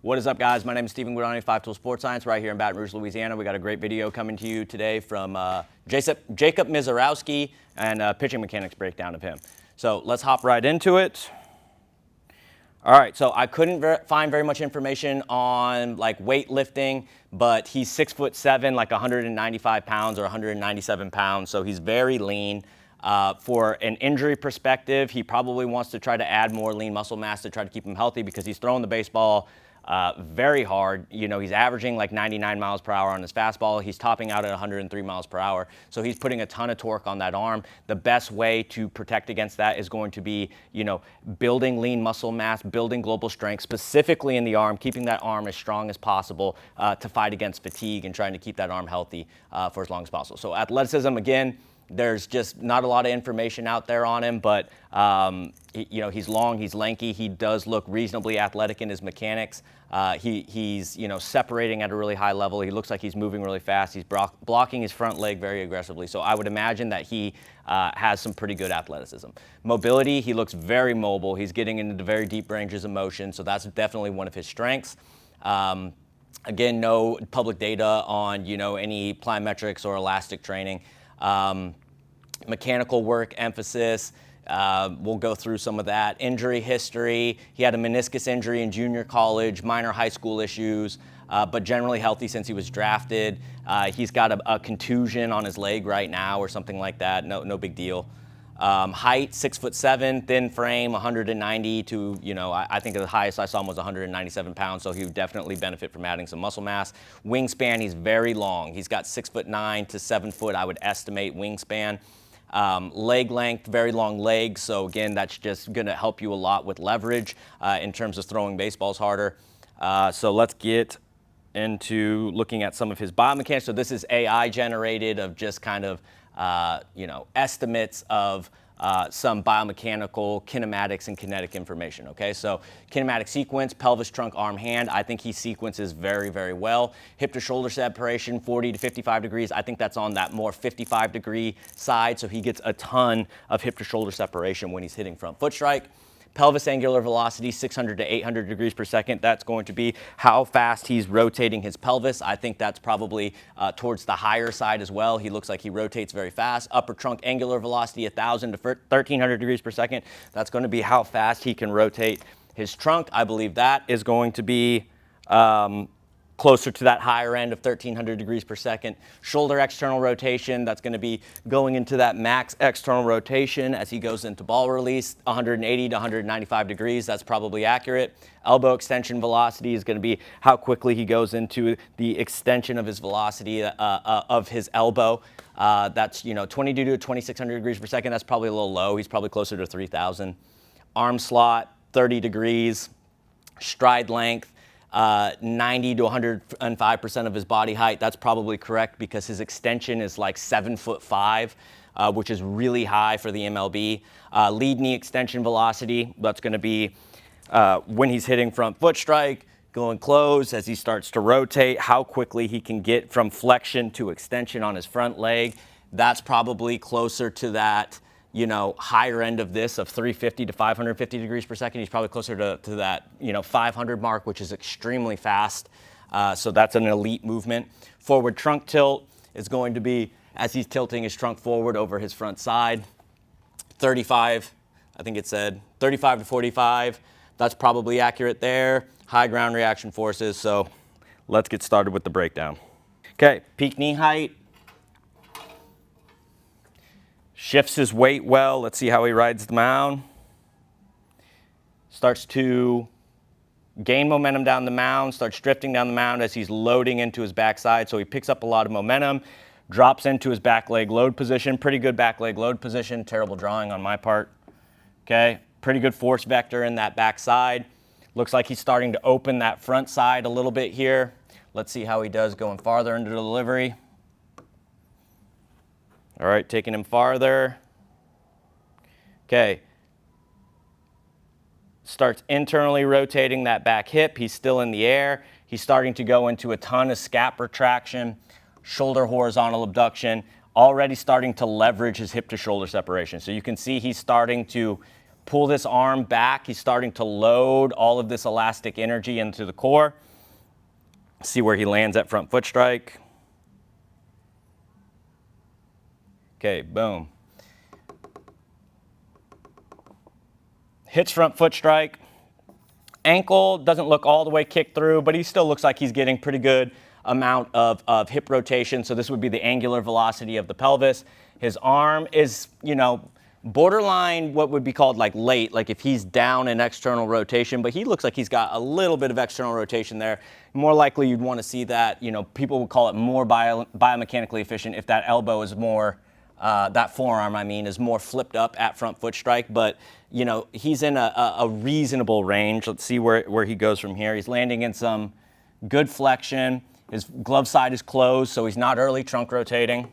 What is up, guys? My name is Stephen Guidani, 5 Tool Sports Science, right here in Baton Rouge, Louisiana. We got a great video coming to you today from Jacob Misiorowski and a pitching mechanics breakdown of him. So let's hop right into it. All right, so I couldn't find very much information on like weightlifting, but he's 6'7", like 195 pounds or 197 pounds, so he's very lean. For an injury perspective, he probably wants to try to add more lean muscle mass to try to keep him healthy because he's throwing the baseball very hard. You know, he's averaging like 99 miles per hour on his fastball. He's topping out at 103 miles per hour. So he's putting a ton of torque on that arm. The best way to protect against that is going to be, you know, building lean muscle mass, building global strength, specifically in the arm, keeping that arm as strong as possible to fight against fatigue and trying to keep that arm healthy for as long as possible. So athleticism, again, there's just not a lot of information out there on him, but you know, he's long, he's lanky, he does look reasonably athletic in his mechanics. He's you know, separating at a really high level. He looks like he's moving really fast. He's blocking his front leg very aggressively. So I would imagine that he has some pretty good athleticism. Mobility, he looks very mobile. He's getting into very deep ranges of motion, so that's definitely one of his strengths. Again, no public data on, you know, any plyometrics or elastic training. Mechanical work emphasis, we'll go through some of that. Injury history, he had a meniscus injury in junior college, minor high school issues, but generally healthy since he was drafted. He's got a contusion on his leg right now or something like that, no big deal. Height, 6'7", thin frame, 190 to, you know, I think the highest I saw him was 197 pounds, so he would definitely benefit from adding some muscle mass. Wingspan, he's very long. He's got 6'9" to 7 foot, I would estimate, wingspan. Leg length, very long legs, so again, that's just gonna help you a lot with leverage in terms of throwing baseballs harder. So let's get into looking at some of his biomechanics. So this is AI generated of just kind of you know, estimates of some biomechanical kinematics and kinetic information, okay? So kinematic sequence, pelvis, trunk, arm, hand. I think he sequences very, very well. Hip to shoulder separation, 40 to 55 degrees. I think that's on that more 55-degree side, so he gets a ton of hip to shoulder separation when he's hitting front foot strike. Pelvis angular velocity, 600 to 800 degrees per second. That's going to be how fast he's rotating his pelvis. I think that's probably towards the higher side as well. He looks like he rotates very fast. Upper trunk angular velocity, 1,000 to 1,300 degrees per second. That's going to be how fast he can rotate his trunk. I believe that is going to be closer to that higher end of 1,300 degrees per second. Shoulder external rotation, that's going to be going into that max external rotation as he goes into ball release, 180 to 195 degrees. That's probably accurate. Elbow extension velocity is going to be how quickly he goes into the extension of his velocity of his elbow. That's, you know, 22 to 2,600 degrees per second. That's probably a little low. He's probably closer to 3,000. Arm slot, 30 degrees. Stride length, 90 to 105% of his body height. That's probably correct because his extension is like 7'5", which is really high for the MLB. Lead knee extension velocity, that's going to be when he's hitting front foot strike, going close as he starts to rotate, how quickly he can get from flexion to extension on his front leg. That's probably closer to that, you know, higher end of this of 350 to 550 degrees per second. He's probably closer to that, you know, 500 mark, which is extremely fast. So that's an elite movement. Forward trunk tilt is going to be as he's tilting his trunk forward over his front side. 35, I think it said 35 to 45. That's probably accurate there. High ground reaction forces. So let's get started with the breakdown. Okay, peak knee height. Shifts his weight well. Let's see how he rides the mound. Starts to gain momentum down the mound, starts drifting down the mound as he's loading into his backside. So he picks up a lot of momentum, drops into his back leg load position. Pretty good back leg load position. Terrible drawing on my part. Okay, pretty good force vector in that backside. Looks like he's starting to open that front side a little bit here. Let's see how he does going farther into the delivery. All right, taking him farther. Okay. Starts internally rotating that back hip. He's still in the air. He's starting to go into a ton of scap retraction, shoulder horizontal abduction, already starting to leverage his hip to shoulder separation. So you can see he's starting to pull this arm back. He's starting to load all of this elastic energy into the core. See where he lands at front foot strike. Okay, boom. Hits front foot strike. Ankle doesn't look all the way kicked through, but he still looks like he's getting pretty good amount of hip rotation. So this would be the angular velocity of the pelvis. His arm is, you know, borderline what would be called like late, like if he's down in external rotation, but he looks like he's got a little bit of external rotation there. More likely you'd want to see that, you know, people would call it more biomechanically efficient if that elbow is more, that forearm, I mean, is more flipped up at front foot strike. But, you know, he's in a reasonable range. Let's see where he goes from here. He's landing in some good flexion. His glove side is closed, so he's not early trunk rotating.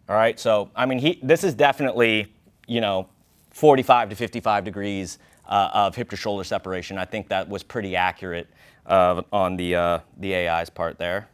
All right, so, I mean, this is definitely, you know, 45 to 55 degrees of hip to shoulder separation. I think that was pretty accurate on the AI's part there.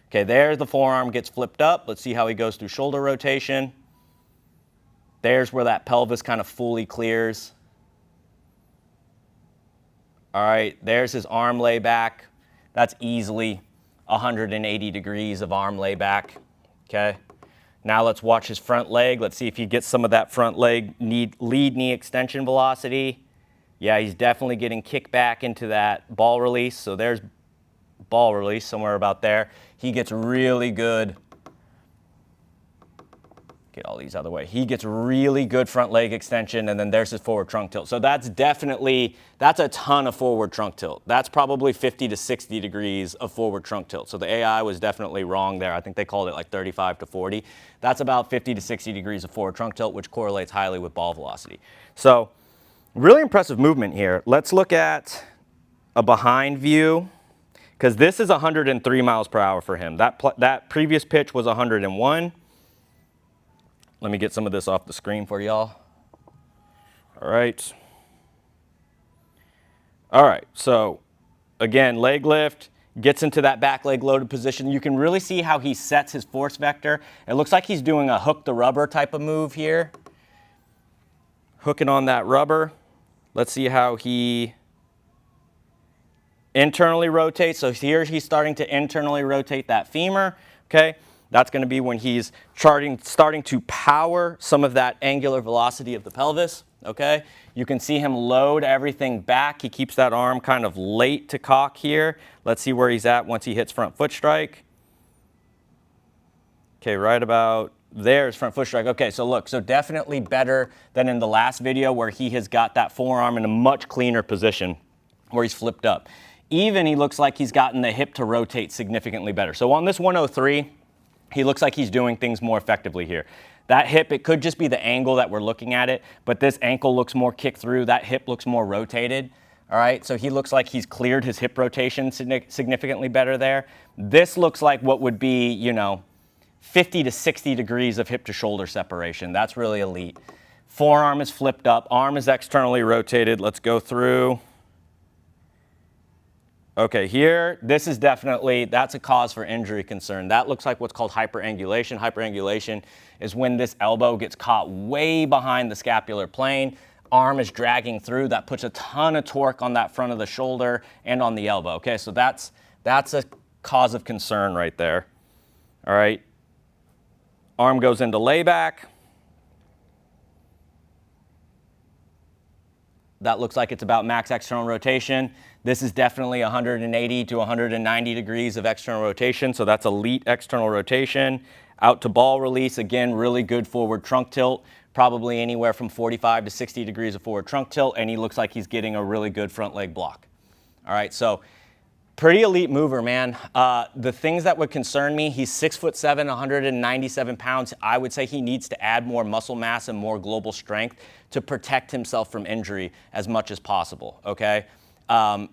Okay, there the forearm gets flipped up. Let's see how he goes through shoulder rotation. There's where that pelvis kind of fully clears. All right, there's his arm layback. That's easily 180 degrees of arm layback, okay? Now let's watch his front leg. Let's see if he gets some of that front leg lead knee extension velocity. Yeah, he's definitely getting kicked back into that ball release. So there's ball release somewhere about there. He gets really good. Get all these out of the way. He gets really good front leg extension, and then there's his forward trunk tilt. So that's a ton of forward trunk tilt. That's probably 50 to 60 degrees of forward trunk tilt. So the AI was definitely wrong there. I think they called it like 35 to 40. That's about 50 to 60 degrees of forward trunk tilt, which correlates highly with ball velocity. So really impressive movement here. Let's look at a behind view, because this is 103 miles per hour for him. That previous pitch was 101. Let me get some of this off the screen for y'all. All right. All right, so again, leg lift, gets into that back leg loaded position. You can really see how he sets his force vector. It looks like he's doing a hook the rubber type of move here. Hooking on that rubber. Let's see how he internally rotates. So here he's starting to internally rotate that femur, okay? That's going to be when he's starting to power some of that angular velocity of the pelvis, okay? You can see him load everything back. He keeps that arm kind of late to cock here. Let's see where he's at once he hits front foot strike. Okay, right about there's front foot strike. Okay, so look, so definitely better than in the last video where he has got that forearm in a much cleaner position where he's flipped up. Even he looks like he's gotten the hip to rotate significantly better. So on this 103, he looks like he's doing things more effectively here. That hip, it could just be the angle that we're looking at it, but this ankle looks more kicked through. That hip looks more rotated. All right, so he looks like he's cleared his hip rotation significantly better there. This looks like what would be, you know, 50 to 60 degrees of hip to shoulder separation. That's really elite. Forearm is flipped up, arm is externally rotated. Let's go through. Okay, here, this is definitely, that's a cause for injury concern. That looks like what's called hyperangulation. Hyperangulation is when this elbow gets caught way behind the scapular plane, arm is dragging through. That puts a ton of torque on that front of the shoulder and on the elbow. Okay, so that's a cause of concern right there. All right, arm goes into layback. That looks like it's about max external rotation. This is definitely 180 to 190 degrees of external rotation, so that's elite external rotation. Out to ball release, again, really good forward trunk tilt, probably anywhere from 45 to 60 degrees of forward trunk tilt, and he looks like he's getting a really good front leg block. All right, so pretty elite mover, man. The things that would concern me, he's 6'7", 197 pounds. I would say he needs to add more muscle mass and more global strength to protect himself from injury as much as possible, okay?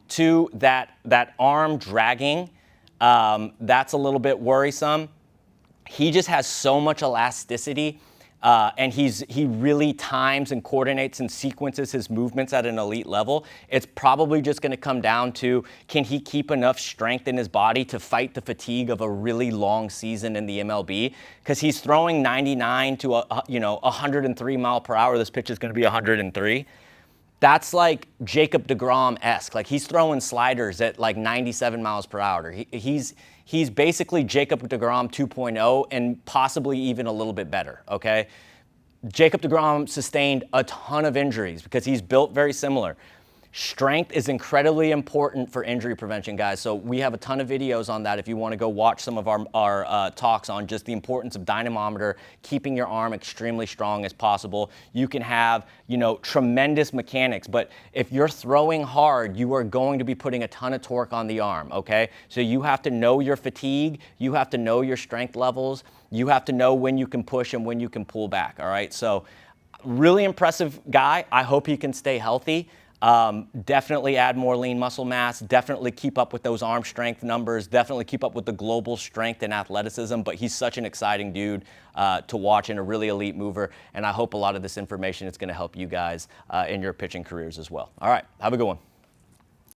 To that arm dragging, that's a little bit worrisome. He just has so much elasticity and he really times and coordinates and sequences his movements at an elite level. It's probably just going to come down to, can he keep enough strength in his body to fight the fatigue of a really long season in the MLB? Because he's throwing 99 to 103 mile per hour. This pitch is going to be 103. That's like Jacob deGrom-esque. Like, he's throwing sliders at like 97 miles per hour. He's basically Jacob deGrom 2.0 and possibly even a little bit better, okay? Jacob deGrom sustained a ton of injuries because he's built very similar. Strength is incredibly important for injury prevention, guys. So we have a ton of videos on that if you want to go watch some of our talks on just the importance of dynamometer, keeping your arm extremely strong as possible. You can have, tremendous mechanics, but if you're throwing hard, you are going to be putting a ton of torque on the arm, okay? So you have to know your fatigue. You have to know your strength levels. You have to know when you can push and when you can pull back, all right? So really impressive guy. I hope he can stay healthy. Definitely add more lean muscle mass, definitely keep up with those arm strength numbers, definitely keep up with the global strength and athleticism, but he's such an exciting dude to watch and a really elite mover, and I hope a lot of this information is going to help you guys in your pitching careers as well. All right, have a good one.